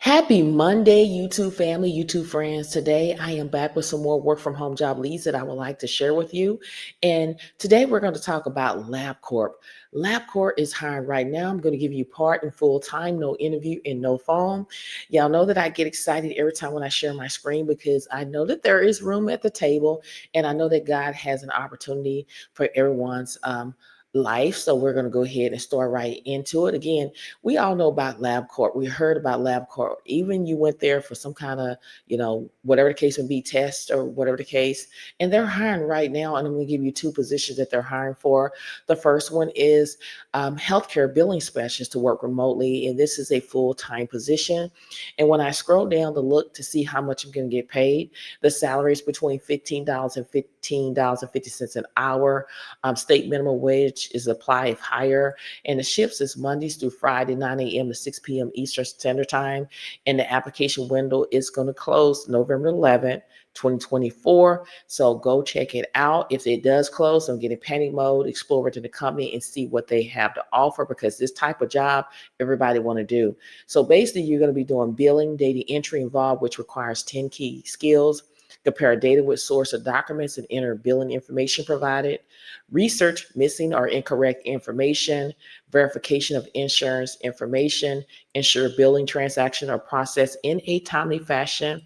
Happy Monday, YouTube family, YouTube friends. Today, I am back with some more work from home job leads that I would like to share with you. And today, we're going to talk about LabCorp. LabCorp is hiring right now. I'm going to give you part and full time, no interview and no phone. Y'all know that I get excited every time when I share my screen because I know that there is room at the table, and I know that God has an opportunity for everyone's life. So we're going to go ahead and start right into it. Again, we all know about LabCorp. We heard about LabCorp. Even you went there for some kind of, whatever the case would be, test or whatever the case. And they're hiring right now. And I'm going to give you two positions that they're hiring for. The first one is healthcare billing specialist to work remotely. And this is a full-time position. And when I scroll down to look to see how much I'm going to get paid, the salary is between $15 and $15.50 an hour. State minimum wage is applied if higher. And the shifts is Mondays through Friday, 9 a.m. to 6 p.m. Eastern Standard Time. And the application window is going to close November 11th, 2024. So go check it out. If it does close, don't get in panic mode. Explore into the company and see what they have to offer, because this type of job everybody want to do. So basically, you're going to be doing billing, data entry involved, which requires 10 key skills. Compare data with source of documents and enter billing information provided. Research missing or incorrect information. Verification of insurance information. Ensure billing transaction are processed in a timely fashion.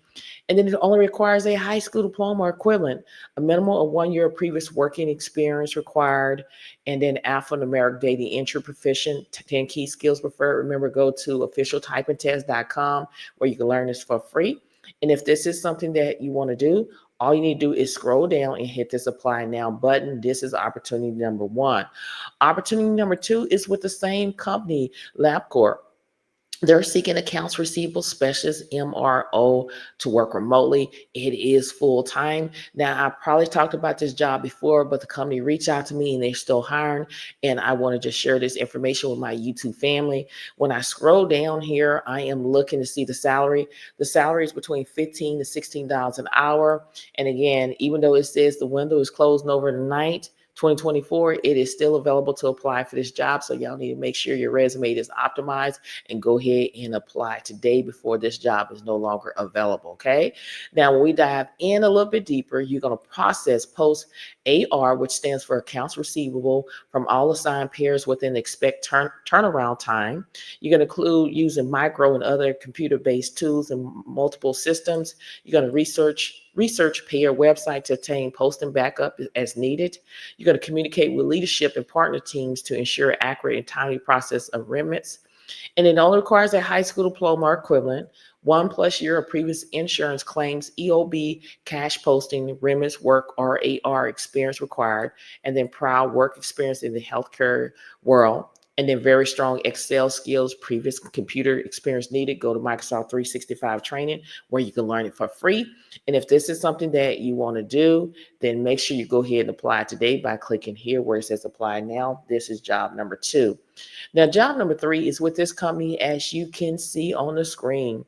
And then it only requires a high school diploma or equivalent, a minimum of 1 year of previous working experience required, and then alphanumeric data entry proficient, 10 key skills preferred. Remember, go to officialtypingtest.com where you can learn this for free. And if this is something that you want to do, all you need to do is scroll down and hit this apply now button. This is opportunity number one. Opportunity number two is with the same company, LabCorp. They're seeking accounts receivable specialist, MRO, to work remotely. It is full time. Now, I probably talked about this job before, but the company reached out to me and they're still hiring. And I want to just share this information with my YouTube family. When I scroll down here, I am looking to see the salary. The salary is between $15 to $16 an hour. And again, even though it says the window is closed overnight, 2024, it is still available to apply for this job. So y'all need to make sure your resume is optimized and go ahead and apply today before this job is no longer available. Okay. Now, when we dive in a little bit deeper, you're going to process post AR, which stands for accounts receivable, from all assigned pairs within expect turnaround time. You're going to include using micro and other computer-based tools and multiple systems. You're going to research payer website to obtain post and backup as needed. You're going to communicate with leadership and partner teams to ensure accurate and timely process of remits. And it only requires a high school diploma or equivalent, 1+ year of previous insurance claims, EOB, cash posting, remits, work, or AR experience required, and then prior work experience in the healthcare world. And then very strong Excel skills, previous computer experience needed. Go to Microsoft 365 training where you can learn it for free. And if this is something that you want to do, then make sure you go ahead and apply today by clicking here where it says apply now. This is job number two. Now, job number three is with this company, as you can see on the screen.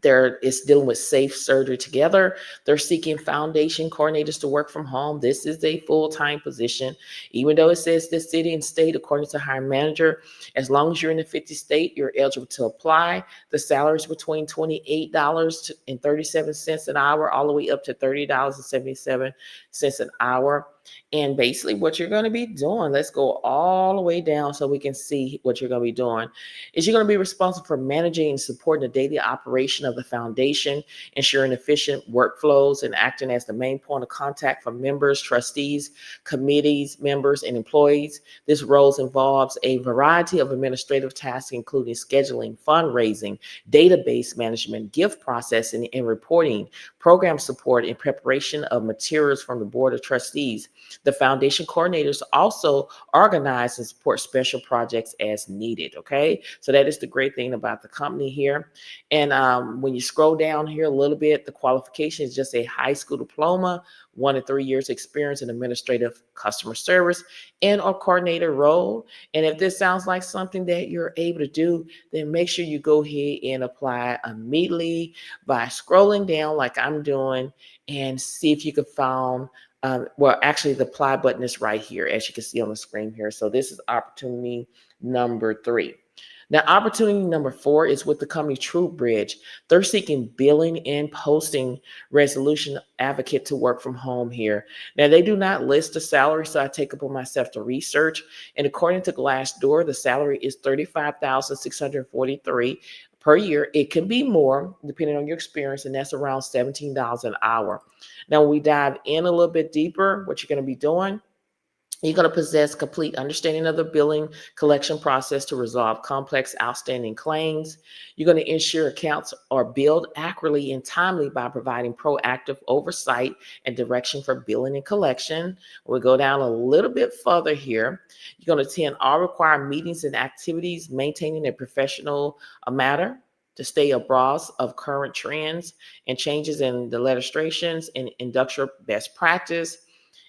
There is dealing with safe surgery together. They're seeking foundation coordinators to work from home. This is a full-time position, even though it says the city and state, according to hiring manager. As long as you're in the 50 state, you're eligible to apply. The salary is between $28.37 an hour all the way up to $30.77 an hour. And basically what you're going to be doing, let's go all the way down so we can see what you're going to be doing, is you're going to be responsible for managing and supporting the daily operation of the foundation, ensuring efficient workflows, and acting as the main point of contact for members, trustees, committees, members, and employees. This role involves a variety of administrative tasks, including scheduling, fundraising, database management, gift processing and reporting, program support, and preparation of materials from the Board of Trustees. The foundation coordinators also organize and support special projects as needed. Okay, so that is the great thing about the company here. And when you scroll down here a little bit, the qualification is just a high school diploma, 1 to 3 years experience in administrative customer service and or coordinator role. And if this sounds like something that you're able to do, then make sure you go ahead and apply immediately by scrolling down like I'm doing and see if you can find actually, the apply button is right here, as you can see on the screen here. So this is opportunity number three. Now, opportunity number 4 is with the company Trubridge. They're seeking billing and posting resolution advocate to work from home here. Now, they do not list the salary, so I take upon myself to research. And according to Glassdoor, the salary is $35,643 per year. It can be more depending on your experience, and that's around $17 an hour. Now, when we dive in a little bit deeper, what you're going to be doing, you're going to possess complete understanding of the billing collection process to resolve complex outstanding claims. You're going to ensure accounts are billed accurately and timely by providing proactive oversight and direction for billing and collection. We'll go down a little bit further here. You're going to attend all required meetings and activities, maintaining a professional manner to stay abreast of current trends and changes in the legislations and industrial best practice.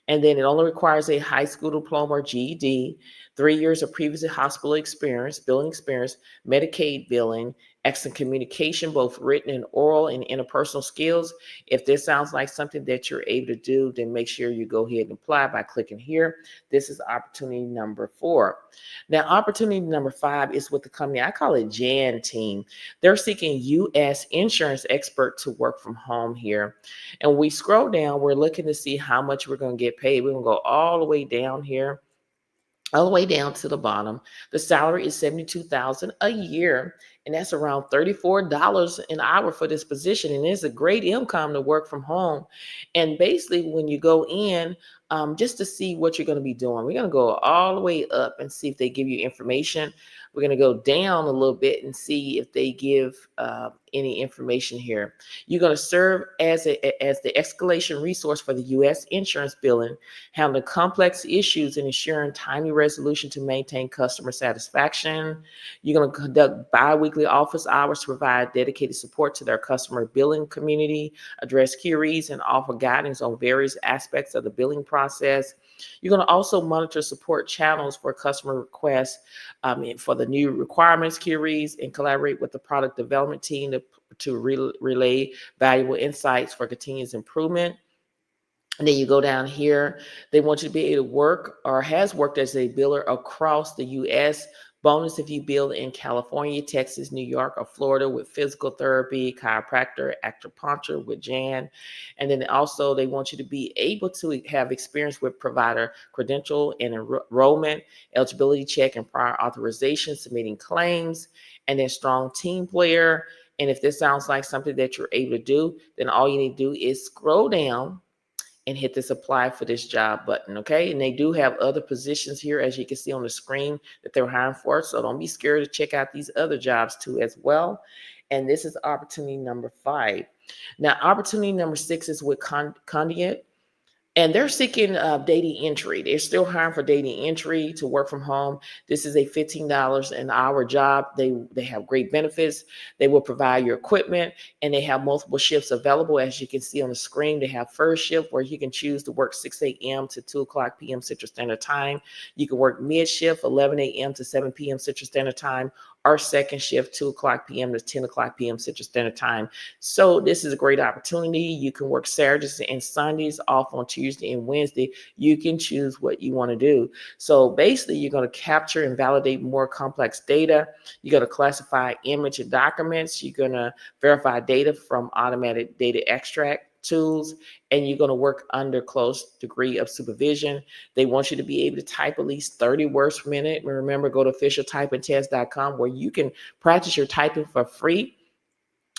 And then it only requires a high school diploma or GED, 3 years of previous hospital experience, billing experience, Medicaid billing, excellent communication, both written and oral, and interpersonal skills. If this sounds like something that you're able to do, then make sure you go ahead and apply by clicking here. This is opportunity number 4. Now, opportunity number 5 is with the company, I call it Jan Team. They're seeking U.S. insurance expert to work from home here. And we scroll down, we're looking to see how much we're going to get paid. We're going to go all the way down here, all the way down to the bottom. The salary is $72,000 a year, and that's around $34 an hour for this position. And it's a great income to work from home. And basically, when you go in, just to see what you're going to be doing, we're going to go all the way up and see if they give you information. We're going to go down a little bit and see if they give any information here. You're going to serve as the escalation resource for the U.S. insurance billing, handling complex issues and ensuring timely resolution to maintain customer satisfaction. You're going to conduct biweekly office hours to provide dedicated support to their customer billing community, address queries, and offer guidance on various aspects of the billing process. You're going to also monitor support channels for customer requests for the new requirements, queries, and collaborate with the product development team to relay valuable insights for continuous improvement. And then you go down here, they want you to be able to work or has worked as a biller across the U.S. Bonus if you bill in California, Texas, New York, or Florida with physical therapy, chiropractor, acupuncture with Jan. And then also they want you to be able to have experience with provider credential and enrollment, eligibility check, and prior authorization, submitting claims, and then strong team player. And if this sounds like something that you're able to do, then all you need to do is scroll down and hit this apply for this job button, okay? And they do have other positions here, as you can see on the screen, that they're hiring for. So don't be scared to check out these other jobs too as well. And this is opportunity number 5. Now, opportunity number 6 is with Conduent. And they're seeking data entry. They're still hiring for data entry to work from home. This is a $15 an hour job. They have great benefits. They will provide your equipment, and they have multiple shifts available. As you can see on the screen, they have first shift where you can choose to work 6 a.m. to 2 o'clock p.m. Central Standard Time. You can work mid shift, 11 a.m. to 7 p.m. Central Standard Time, or second shift, 2 o'clock p.m. to 10 o'clock p.m. Central Standard Time. So this is a great opportunity. You can work Saturdays and Sundays, off on Tuesday and Wednesday. You can choose what you want to do. So basically, you're going to capture and validate more complex data. You're going to classify image and documents. You're going to verify data from automated data extract tools, and you're going to work under close degree of supervision. They want you to be able to type at least 30 words per minute. Remember, go to officialtypingtest.com where you can practice your typing for free.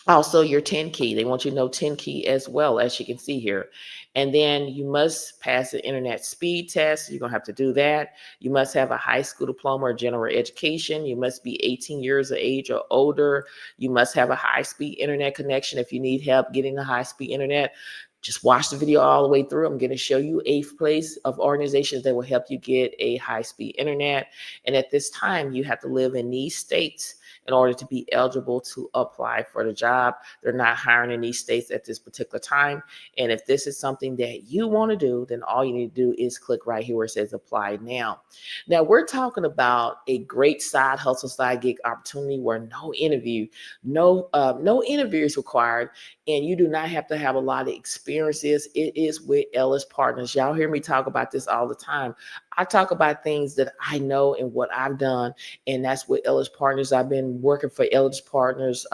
Also, your 10 key. They want you to know 10 key as well, as you can see here. And then you must pass the internet speed test. You're going to have to do that. You must have a high school diploma or general education. You must be 18 years of age or older. You must have a high-speed internet connection. If you need help getting the high-speed internet, just watch the video all the way through. I'm going to show you a place of organizations that will help you get a high-speed internet. And at this time, you have to live in these states in order to be eligible to apply for the job. They're not hiring in these states at this particular time. And if this is something that you want to do, then all you need to do is click right here where it says apply now. Now, we're talking about a great side hustle, side gig opportunity where no interview is required, and you do not have to have a lot of experiences. It is with Ellis Partners. Y'all hear me talk about this all the time. I talk about things that I know and what I've done, and that's with Ellis Partners. I've been working for Ellis Partners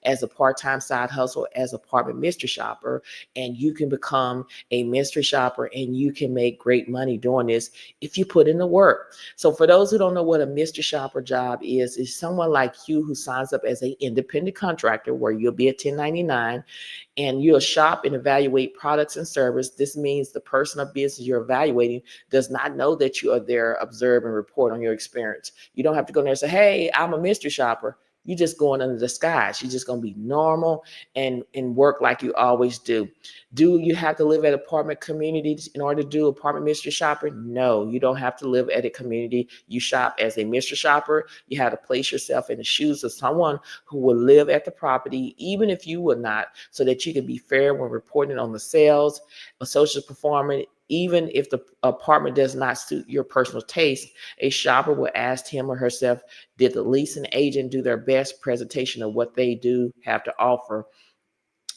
as a part-time side hustle as apartment mystery shopper, and you can become a mystery shopper and you can make great money doing this if you put in the work. So for those who don't know what a mystery shopper job is someone like you who signs up as an independent contractor where you'll be a 1099 and you'll shop and evaluate products and service. This means the person or business you're evaluating does not know that you are there, observe and report on your experience. You don't have to go there and say, hey, I'm a mystery shopper. You just going under the disguise. You're just going to be normal and work like you always do. Do you have to live at apartment communities in order to do apartment mystery shopping? No, you don't have to live at a community. You shop as a mystery shopper. You have to place yourself in the shoes of someone who will live at the property, even if you would not, so that you can be fair when reporting on the sales, social performance. Even if the apartment does not suit your personal taste, a shopper will ask him or herself, did the leasing agent do their best presentation of what they do have to offer?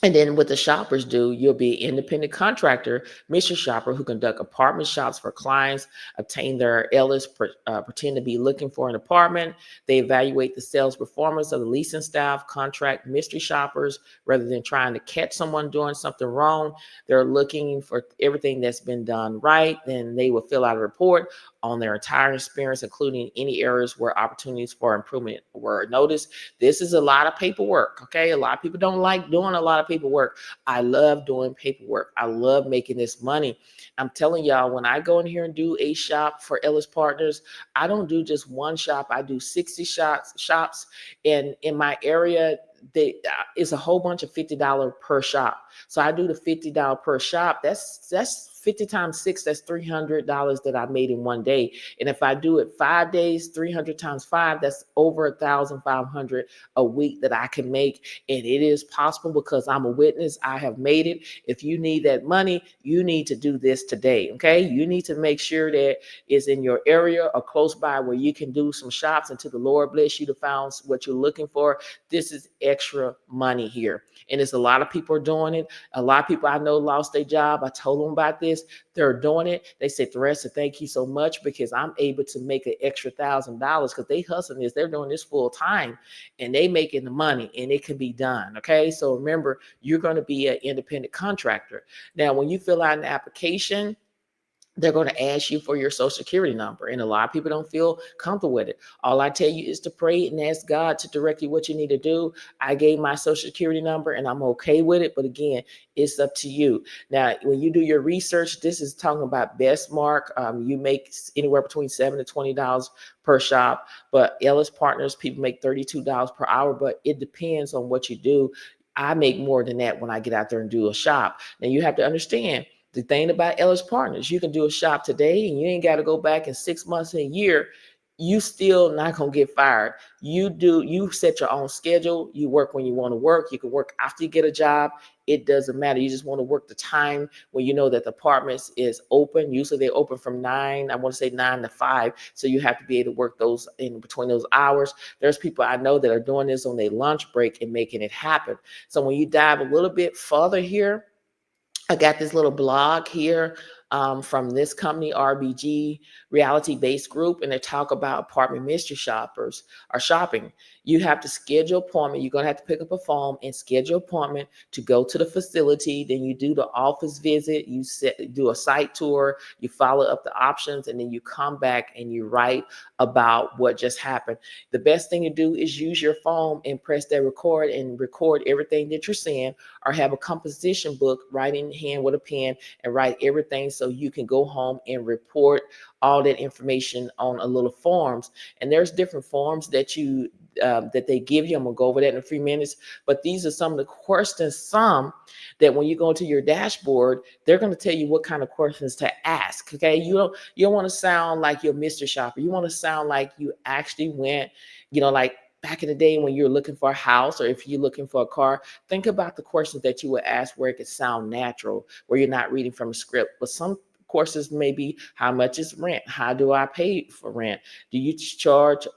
And then what the shoppers do, you'll be an independent contractor, mystery shopper who conduct apartment shops for clients, obtain their Ellis, pretend to be looking for an apartment. They evaluate the sales performance of the leasing staff, contract mystery shoppers, rather than trying to catch someone doing something wrong. They're looking for everything that's been done right. Then they will fill out a report on their entire experience, including any areas where opportunities for improvement were noticed. This is a lot of paperwork, okay? A lot of people don't like doing a lot of paperwork. I love doing paperwork. I love making this money. I'm telling y'all, when I go in here and do a shop for Ellis Partners, I don't do just one shop. I do 60 shops. And in my area, it's a whole bunch of $50 per shop. So I do the $50 per shop. That's 50 times 6, that's $300 that I made in one day. And if I do it 5 days, 300 times 5, that's over 1,500 a week that I can make. And it is possible because I'm a witness. I have made it. If you need that money, you need to do this today. Okay. You need to make sure that it's in your area or close by where you can do some shops until the Lord bless you to find what you're looking for. This is extra money here. And there's a lot of people are doing it. A lot of people I know lost their job. I told them about this. They're doing it. They said, Theresa, thank you so much because I'm able to make an extra $1,000 because they hustling this. They're doing this full time and they making the money and it can be done. Okay. So remember, you're going to be an independent contractor. Now, when you fill out an application, they're going to ask you for your social security number. And a lot of people don't feel comfortable with it. All I tell you is to pray and ask God to direct you what you need to do. I gave my social security number and I'm okay with it. But again, it's up to you. Now, when you do your research, this is talking about best mark. You make anywhere between $7 to $20 per shop. But Ellis Partners, people make $32 per hour, but it depends on what you do. I make more than that when I get out there and do a shop. Now, you have to understand, the thing about Ellis Partners, you can do a shop today and you ain't got to go back in 6 months and a year. You still not going to get fired. You set your own schedule. You work when you want to work. You can work after you get a job. It doesn't matter. You just want to work the time when you know that the apartments is open. Usually they open from 9, I want to say 9 to 5. So you have to be able to work those in between those hours. There's people I know that are doing this on their lunch break and making it happen. So when you dive a little bit further here, I got this little blog here from this company, RBG, Reality Based Group, and they talk about apartment mystery shoppers or shopping. You have to schedule appointment. You're going to have to pick up a phone and schedule appointment to go to the facility. Then you do the office visit. You do a site tour. You follow up the options, and then you come back and you write about what just happened. The best thing to do is use your phone and press that record and record everything that you're saying, or have a composition book, write in hand with a pen and write everything so you can go home and report all that information on a little forms. And there's different forms that that they give you. I'm gonna go over that in a few minutes, but these are some of the questions, some that when you go to your dashboard, they're going to tell you what kind of questions to ask. Okay, you don't want to sound like you're Mr. Shopper. You want to sound like you actually went, like back in the day when you're looking for a house, or if you're looking for a car. Think about the questions that you would ask where it could sound natural, where you're not reading from a script. But some courses may be, how much is rent? How do I pay for rent? Do you charge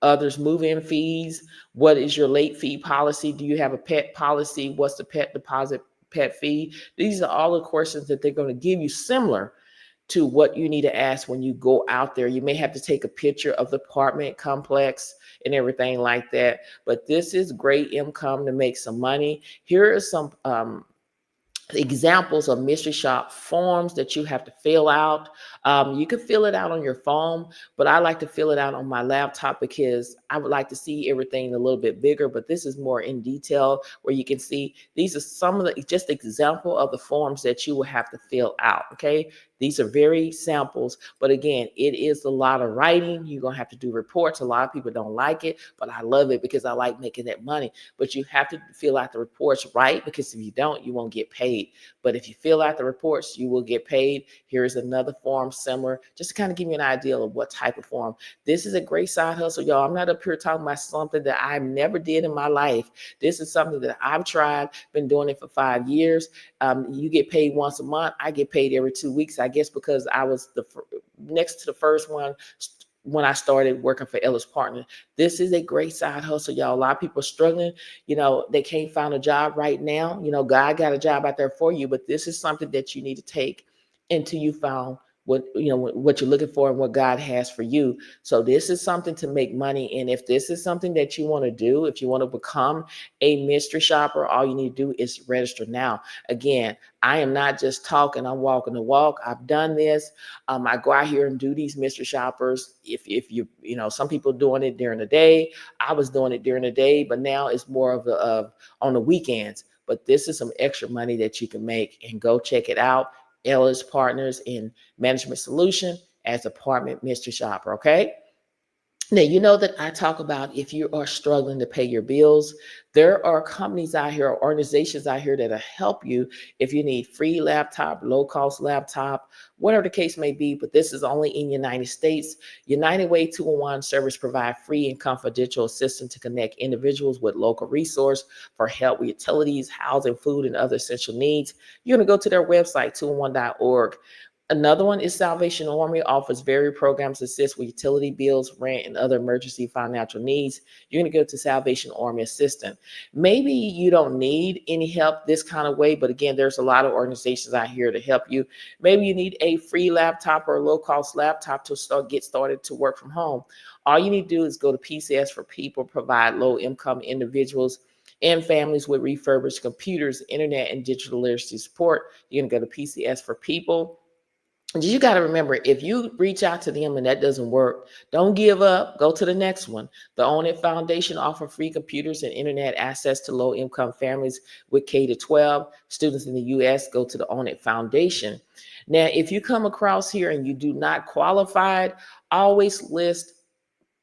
others move-in fees? What is your late fee policy? Do you have a pet policy? What's the pet deposit, pet fee? These are all the questions that they're going to give you, similar to what you need to ask when you go out there. You may have to take a picture of the apartment complex and everything like that. But this is great income to make some money. Here are some examples of mystery shop forms that you have to fill out. You can fill it out on your phone, but I like to fill it out on my laptop because I would like to see everything a little bit bigger. But this is more in detail where you can see these are some of the just example of the forms that you will have to fill out. Okay. These are very samples, but again, it is a lot of writing. You're going to have to do reports. A lot of people don't like it, but I love it because I like making that money. But you have to fill out the reports right, because if you don't, you won't get paid. But if you fill out the reports, you will get paid. Here's another form similar, just to kind of give you an idea of what type of form. This is a great side hustle, y'all. I'm not up here talking about something that I never did in my life. This is something that I've tried, been doing it for 5 years. You get paid once a month. I get paid every 2 weeks, I guess, because I was the next to the first one when I started working for Ellis Partners. This is a great side hustle, y'all. A lot of people are struggling. They can't find a job right now. God got a job out there for you, but this is something that you need to take until you found what you're looking for and what God has for you. So this is something to make money. And if this is something that you want to do, if you want to become a mystery shopper, all you need to do is register now. Again, I am not just talking, I'm walking the walk. I've done this. I go out here and do these mystery shoppers. If some people doing it during the day. I was doing it during the day, but now it's more of on the weekends. But this is some extra money that you can make, and go check it out. Ellis Partners in Management Solution as apartment mystery shopper. Okay. Now, you know that I talk about if you are struggling to pay your bills, there are companies out here, or organizations out here that'll help you if you need free laptop, low cost laptop, whatever the case may be. But this is only in the United States. United Way 211 service provide free and confidential assistance to connect individuals with local resource for help with utilities, housing, food, and other essential needs. You're going to go to their website, 211.org. Another one is Salvation Army offers various programs to assist with utility bills, rent, and other emergency financial needs. You're going to go to Salvation Army Assistant. Maybe you don't need any help this kind of way, but again, there's a lot of organizations out here to help you. Maybe you need a free laptop or a low-cost laptop to get started to work from home. All you need to do is go to PCS for People, provide low-income individuals and families with refurbished computers, internet, and digital literacy support. You're going to go to PCS for People. You got to remember, if you reach out to them and that doesn't work, don't give up. Go to the next one. The Own It Foundation offer free computers and internet access to low-income families with K to 12 students in the U.S. Go to the Own It Foundation. Now, if you come across here and you do not qualify, always list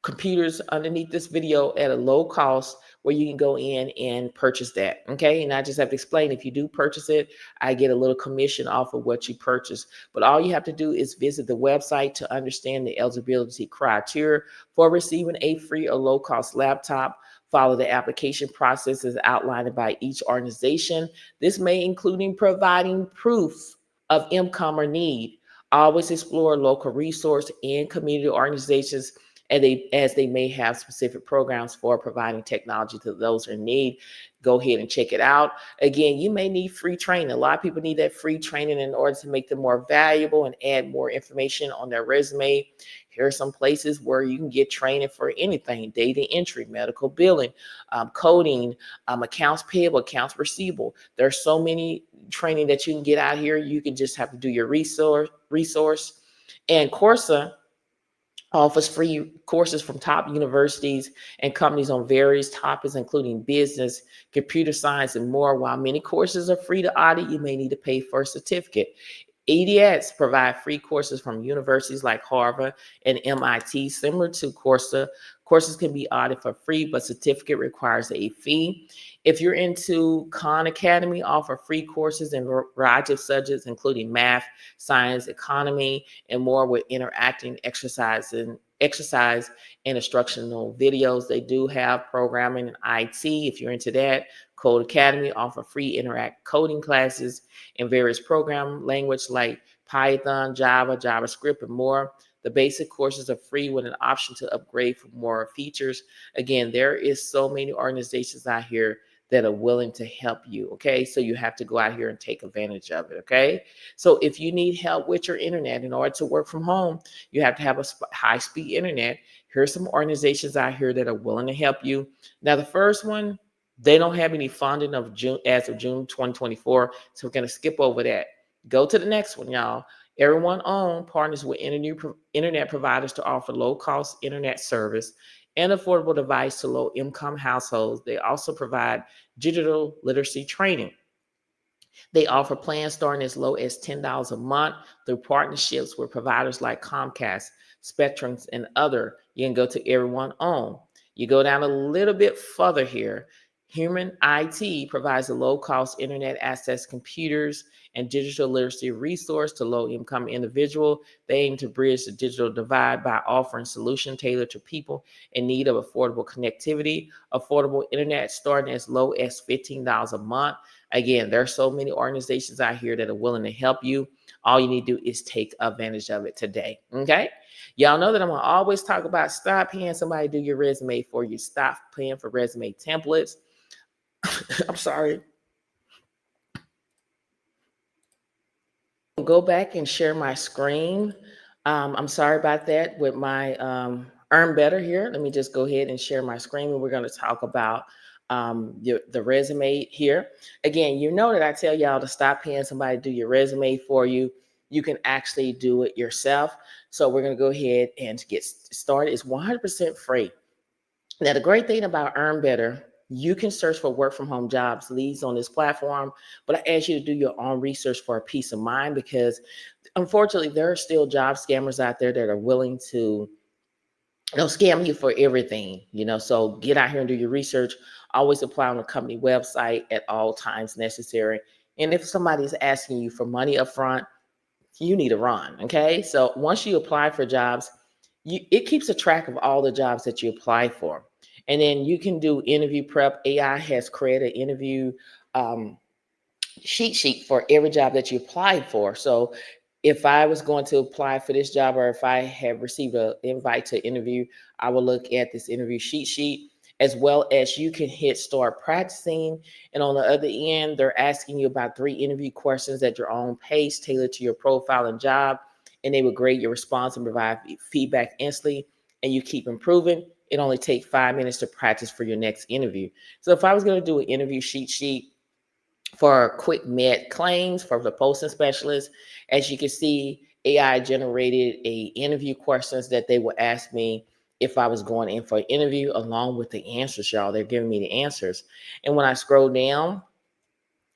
computers underneath this video at a low cost where you can go in and purchase that. Okay. And I just have to explain, if you do purchase it, I get a little commission off of what you purchase. But all you have to do is visit the website to understand the eligibility criteria for receiving a free or low cost laptop. Follow the application process as outlined by each organization. This may include providing proof of income or need. Always explore local resource and community organizations as they may have specific programs for providing technology to those in need. Go ahead and check it out. Again, you may need free training. A lot of people need that free training in order to make them more valuable and add more information on their resume. Here are some places where you can get training for anything: data entry, medical billing, coding, accounts payable, accounts receivable. There's so many training that you can get out here. You can just have to do your resource. And Coursera offers free courses from top universities and companies on various topics, including business, computer science, and more. While many courses are free to audit, you may need to pay for a certificate. EDX provide free courses from universities like Harvard and MIT, similar to Coursera. Courses can be audited for free, but certificate requires a fee. If you're into Khan Academy, offer free courses in a variety of subjects, including math, science, economy, and more, with interacting exercise and instructional videos. They do have programming and IT. If you're into that, Code Academy offer free interact coding classes in various program language like Python, Java, JavaScript, and more. The basic courses are free with an option to upgrade for more features. Again, there is so many organizations out here that are willing to help you. Okay, so you have to go out here and take advantage of it. Okay, so if you need help with your internet in order to work from home, you have to have a high-speed internet. Here's some organizations out here that are willing to help you. Now, the first one, they don't have any funding of June as of June 2024, so we're going to skip over that. Go to the next one, y'all. Everyone Own partners with internet providers to offer low-cost internet service and affordable device to low-income households. They also provide digital literacy training. They offer plans starting as low as $10 a month through partnerships with providers like Comcast, Spectrum, and other. You can go to Everyone Own. You go down a little bit further here. Human IT provides a low-cost internet access, computers, and digital literacy resource to low-income individuals. They aim to bridge the digital divide by offering solutions tailored to people in need of affordable connectivity, affordable internet starting as low as $15 a month. Again, there are so many organizations out here that are willing to help you. All you need to do is take advantage of it today. Okay. Y'all know that I'm going to always talk about stop paying somebody to do your resume for you. Stop paying for resume templates. I'm sorry. Go back and share my screen. I'm sorry about that with my Earn Better here. Let me just go ahead and share my screen, and we're going to talk about the resume here. Again, you know that I tell y'all to stop paying somebody to do your resume for you. You can actually do it yourself. So we're going to go ahead and get started. It's 100% free. Now, the great thing about Earn Better, you can search for work from home jobs, leads on this platform, but I ask you to do your own research for a peace of mind, because unfortunately, there are still job scammers out there that are willing to scam you for everything, so get out here and do your research. Always apply on the company website at all times necessary. And if somebody's asking you for money up front, you need to run. Okay. So once you apply for jobs, it keeps a track of all the jobs that you apply for. And then you can do interview prep. AI has created an interview um, cheat sheet for every job that you applied for. So if I was going to apply for this job, or if I have received an invite to interview, I will look at this interview cheat sheet, as well as you can hit start practicing. And on the other end, they're asking you about 3 interview questions at your own pace, tailored to your profile and job. And they will grade your response and provide feedback instantly. And you keep improving. It only takes 5 minutes to practice for your next interview. So if I was going to do an interview cheat sheet for quick med claims for the posting specialist, as you can see, AI generated a interview questions that they will ask me if I was going in for an interview, along with the answers, y'all. They're giving me the answers. And when I scroll down,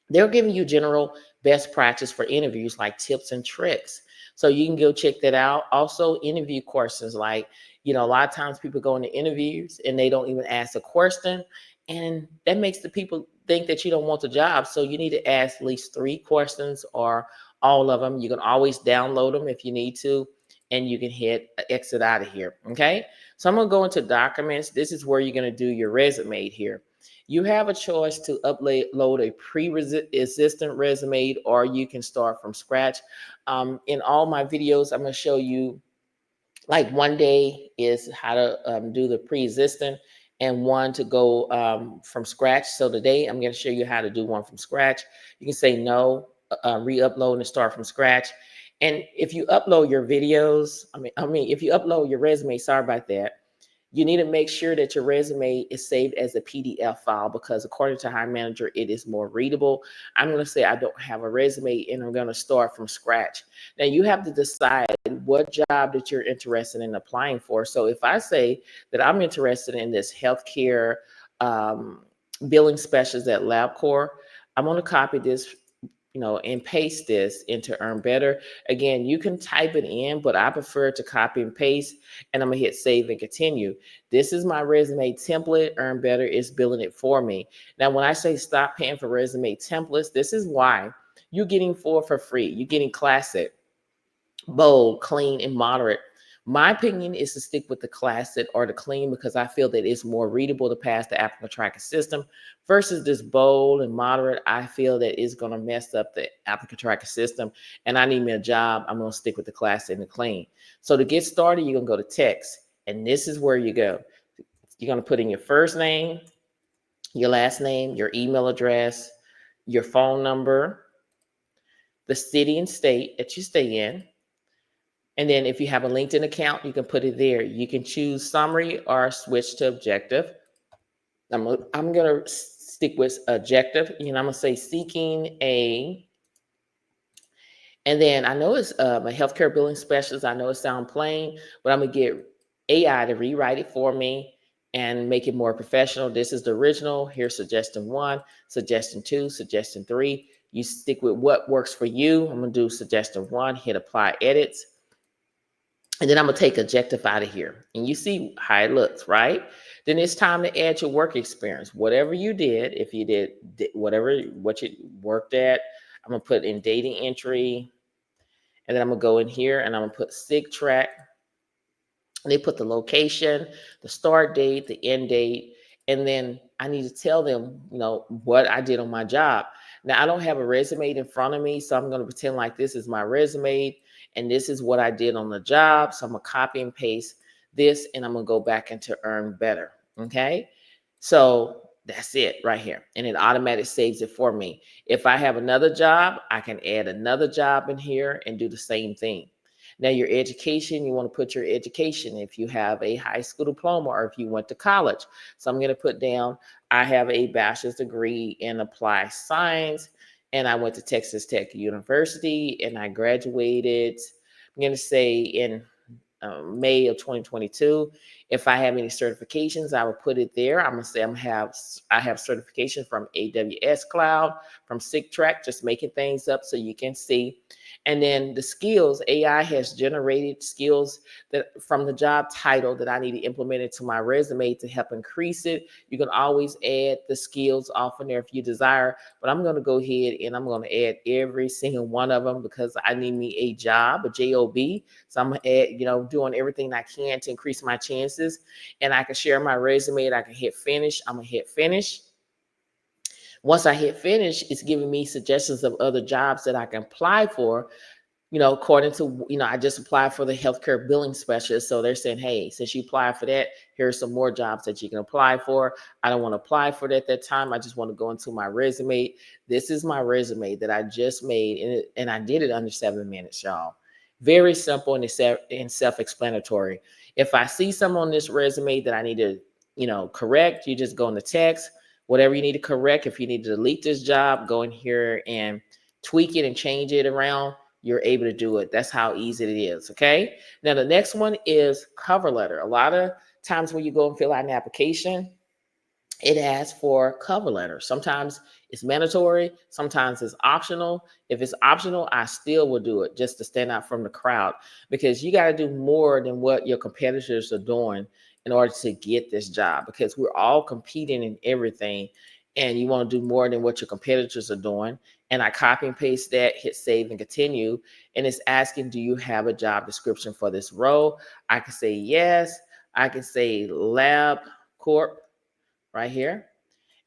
they're giving you general best practice for interviews, like tips and tricks. So you can go check that out. Also, interview questions, like, a lot of times people go into interviews and they don't even ask a question. And that makes the people think that you don't want the job. So you need to ask at least 3 questions, or all of them. You can always download them if you need to, and you can hit exit out of here. Okay. So I'm going to go into documents. This is where you're going to do your resume here. You have a choice to upload a pre-existing resume, or you can start from scratch. In all my videos, I'm going to show you, like, one day is how to do the pre-existing, and one to go from scratch. So today I'm going to show you how to do one from scratch. You can say no, re-upload and start from scratch. And if you upload your videos, if you upload your resume, sorry about that, you need to make sure that your resume is saved as a PDF file, because according to hiring manager, it is more readable. I'm going to say I don't have a resume and I'm going to start from scratch. Now you have to decide what job that you're interested in applying for. So if I say that I'm interested in this healthcare billing specialist at LabCorp, I'm going to copy this, and paste this into Earn Better. Again, you can type it in, but I prefer to copy and paste, and I'm gonna hit save and continue. This is my resume template. Earn Better is billing it for me. Now, when I say stop paying for resume templates, this is why. You're getting 4 for free. You're getting classic, bold, clean, and moderate. My opinion is to stick with the classic or the clean, because I feel that it's more readable to pass the applicant tracking system, versus this bold and moderate. I feel that it's going to mess up the applicant tracking system, and I need me a job. I'm going to stick with the classic and the clean. So to get started, you're going to go to text, and this is where you go. You're going to put in your first name, your last name, your email address, your phone number, the city and state that you stay in. And then if you have a LinkedIn account, you can put it there. You can choose summary or switch to objective. I'm gonna stick with objective. I'm gonna say seeking a, and then I know it's a healthcare billing specialist. I know it sounds plain, but I'm gonna get AI to rewrite it for me and make it more professional. This is the original. Here's suggestion 1, suggestion 2, suggestion 3. You stick with what works for you. I'm gonna do suggestion 1, hit apply edits. And then I'm gonna take objective out of here. And you see how it looks, right? Then it's time to add your work experience. Whatever you did, if you did what you worked at, I'm gonna put in data entry, and then I'm gonna go in here and I'm gonna put SIG track. They put the location, the start date, the end date, and then I need to tell them, what I did on my job. Now I don't have a resume in front of me, so I'm gonna pretend like this is my resume and this is what I did on the job. So I'm gonna copy and paste this and I'm gonna go back into Earn Better. Okay. So that's it right here. And it automatically saves it for me. If I have another job, I can add another job in here and do the same thing. Now, your education, you want to put your education if you have a high school diploma or if you went to college. So I'm going to put down, I have a bachelor's degree in applied science, and I went to Texas Tech University, and I graduated, I'm going to say in May of 2022. If I have any certifications, I will put it there. I'm gonna say I have certification from AWS Cloud, from SigTrack, just making things up so you can see. And then the skills, AI has generated skills that from the job title that I need to implement into my resume to help increase it. You can always add the skills off in there if you desire, but I'm going to go ahead and I'm going to add every single one of them because I need me a job, a job. So I'm going to add, doing everything I can to increase my chances. And I can share my resume and I can hit finish. I'm going to hit finish. Once I hit finish, it's giving me suggestions of other jobs that I can apply for, according to, I just applied for the healthcare billing specialist. So they're saying, hey, since you applied for that, here's some more jobs that you can apply for. I don't want to apply for it at that time. I just want to go into my resume. This is my resume that I just made, and I did it under 7 minutes, y'all. Very simple and self-explanatory. If I see something on this resume that I need to, correct, you just go in the text, whatever you need to correct. If you need to delete this job, go in here and tweak it and change it around. You're able to do it. That's how easy it is. Okay. Now, the next one is cover letter. A lot of times when you go and fill out an application, it asks for cover letter. Sometimes it's mandatory. Sometimes it's optional. If it's optional, I still will do it just to stand out from the crowd because you got to do more than what your competitors are doing in order to get this job because we're all competing in everything and you want to do more than what your competitors are doing. And I copy and paste that, hit save and continue. And it's asking, do you have a job description for this role? I can say yes. I can say LabCorp right here.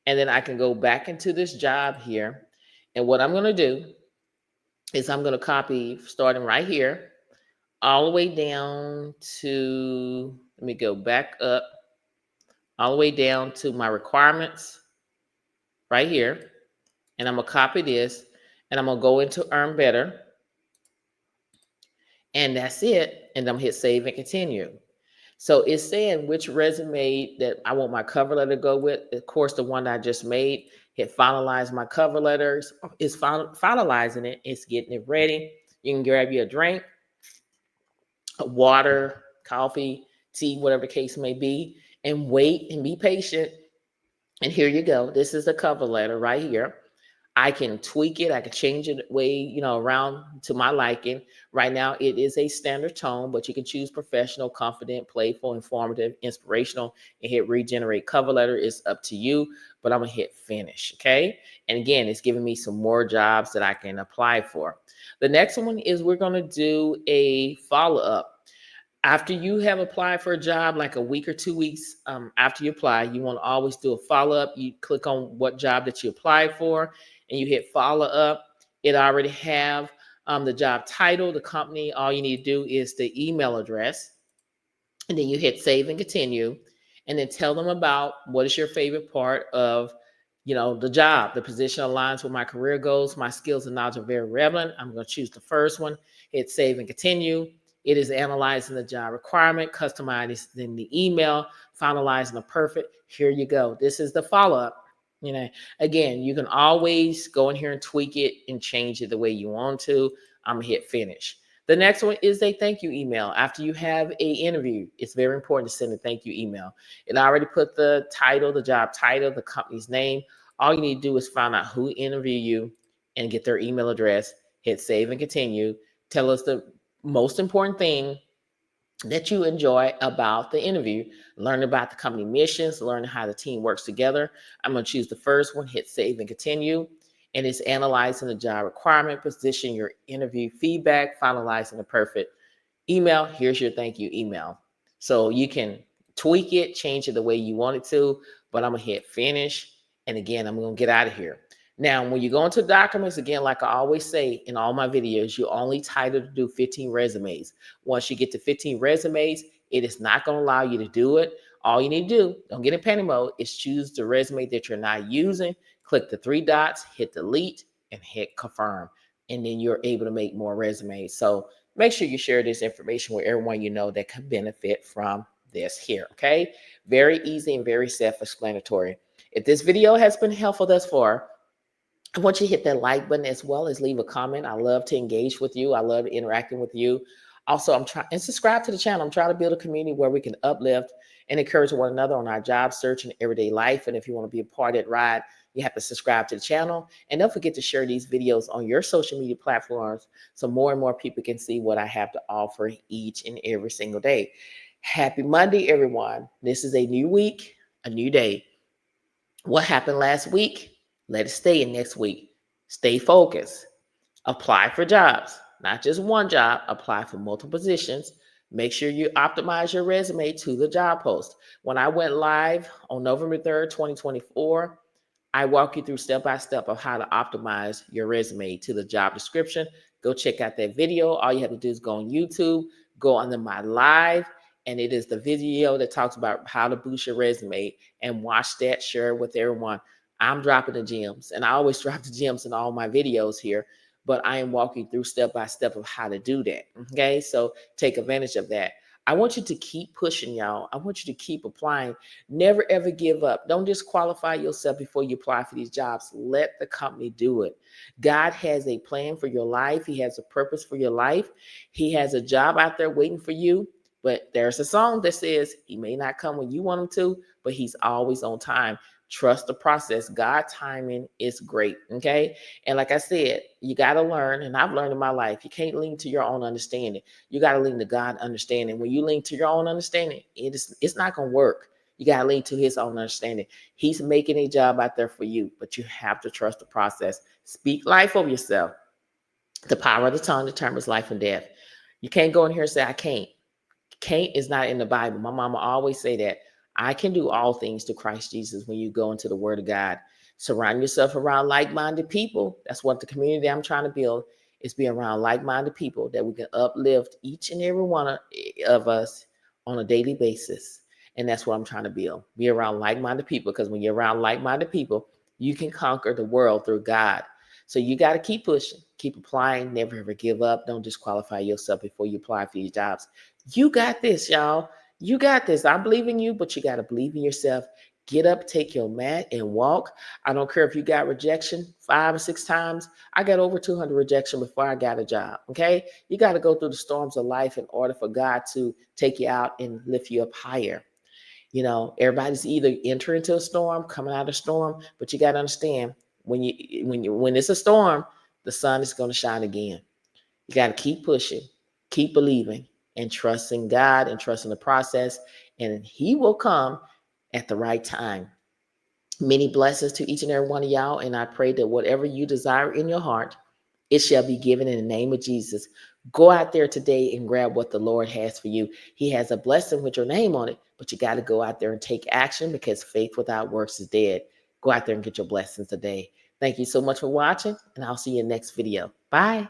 And then I can go back into this job here. And what I'm going to do is I'm going to copy starting right here all the way down to, let me go back up, all the way down to my requirements right here. And I'm going to copy this and I'm going to go into Earn Better. And that's it. And I'm going to hit save and continue. So it's saying which resume that I want my cover letter to go with. Of course, the one that I just made. Hit finalize my cover letters. It's finalizing it. It's getting it ready. You can grab you a drink, water, coffee, tea, whatever the case may be, and wait and be patient. And here you go. This is the cover letter right here. I can tweak it. I can change it way, around to my liking. Right now, it is a standard tone, but you can choose professional, confident, playful, informative, inspirational, and hit regenerate cover letter. It's up to you, but I'm going to hit finish. Okay. And again, it's giving me some more jobs that I can apply for. The next one is we're going to do a follow up. After you have applied for a job, like a week or 2 weeks after you apply, you want to always do a follow up. You click on what job that you applied for and you hit follow up. It already have the job title, the company. All you need to do is the email address. And then you hit save and continue. and then tell them about what is your favorite part of the job. The position aligns with my career goals. My skills and knowledge are very relevant. I'm going to choose the first one. Hit save and continue. It is analyzing the job requirement, customizing the email, finalizing the perfect. Here you go. This is the follow-up. Again, you can always go in here and tweak it and change it the way you want to. I'm going to hit finish. The next one is a thank you email. After you have a interview, it's very important to send a thank you email. It already put the title, the job title, the company's name. All you need to do is find out who interviewed you and get their email address, hit save and continue. Tell us the most important thing that you enjoy about the interview. Learn about the company missions, learn how the team works together. I'm going to choose the first one, hit save and continue. And it's analyzing the job requirement, position your interview feedback, finalizing the perfect email. Here's your thank you email. So you can tweak it, change it the way you want it to, but I'm going to hit finish. And again, I'm going to get out of here. Now, when you go into documents, again, like I always say in all my videos, you're only titled to do 15 resumes. Once you get to 15 resumes, it is not going to allow you to do it. All you need to do, don't get in panic mode, is choose the resume that you're not using, click the three dots, hit delete, and hit confirm. And then you're able to make more resumes. So make sure you share this information with everyone you know that can benefit from this here, okay? Very easy and very self-explanatory. If this video has been helpful thus far, I want you to hit that like button as well as leave a comment. I love to engage with you. I love interacting with you. Also, I'm trying and subscribe to the channel. I'm trying to build a community where we can uplift and encourage one another on our job search and everyday life. And if you want to be a part of that ride, you have to subscribe to the channel. And don't forget to share these videos on your social media platforms so more and more people can see what I have to offer each and every single day. Happy Monday, everyone. This is a new week, a new day. What happened last week? Let it stay in next week. Stay focused. Apply for jobs, not just one job, apply for multiple positions. Make sure you optimize your resume to the job post. When I went live on November 3rd, 2024, I walk you through step by step of how to optimize your resume to the job description. Go check out that video. All you have to do is go on YouTube, go under my live, and it is the video that talks about how to boost your resume, and watch that, share it with everyone. I'm dropping the gems, and I always drop the gems in all my videos here, but I am walking through step by step of how to do that. Okay, so take advantage of that. I want you to keep pushing, y'all. I want you to keep applying. Never, ever give up. Don't disqualify yourself before you apply for these jobs. Let the company do it. God has a plan for your life. He has a purpose for your life. He has a job out there waiting for you. But there's a song that says he may not come when you want him to, but he's always on time. Trust the process. God's timing is great. Okay. And like I said, you got to learn. And I've learned in my life, you can't lean to your own understanding. You got to lean to God's understanding. When you lean to your own understanding, it's not going to work. You got to lean to his own understanding. He's making a job out there for you, but you have to trust the process. Speak life over yourself. The power of the tongue determines life and death. You can't go in here and say, I can't. Can't is not in the Bible. My mama always say that. I can do all things to Christ Jesus when you go into the word of God. Surround yourself around like-minded people. That's what the community I'm trying to build is, be around like-minded people that we can uplift each and every one of us on a daily basis. And that's what I'm trying to build. Be around like-minded people, because when you're around like-minded people, you can conquer the world through God. So you got to keep pushing, keep applying, never ever give up. Don't disqualify yourself before you apply for these jobs. You got this, y'all. You got this. I believe in you, but you got to believe in yourself. Get up, take your mat, and walk. I don't care if you got rejection 5 or 6 times. I got over 200 rejection before I got a job, okay? You got to go through the storms of life in order for God to take you out and lift you up higher. Everybody's either entering into a storm, coming out of a storm, but you got to understand, when it's a storm, the sun is going to shine again. You got to keep pushing, keep believing, and trusting God and trusting the process, and he will come at the right time. Many blessings to each and every one of y'all, and I pray that whatever you desire in your heart, it shall be given in the name of Jesus. Go out there today and grab what the Lord has for you. He has a blessing with your name on it, but you got to go out there and take action, because faith without works is dead. Go out there and get your blessings today. Thank you so much for watching, and I'll see you in the next video. Bye.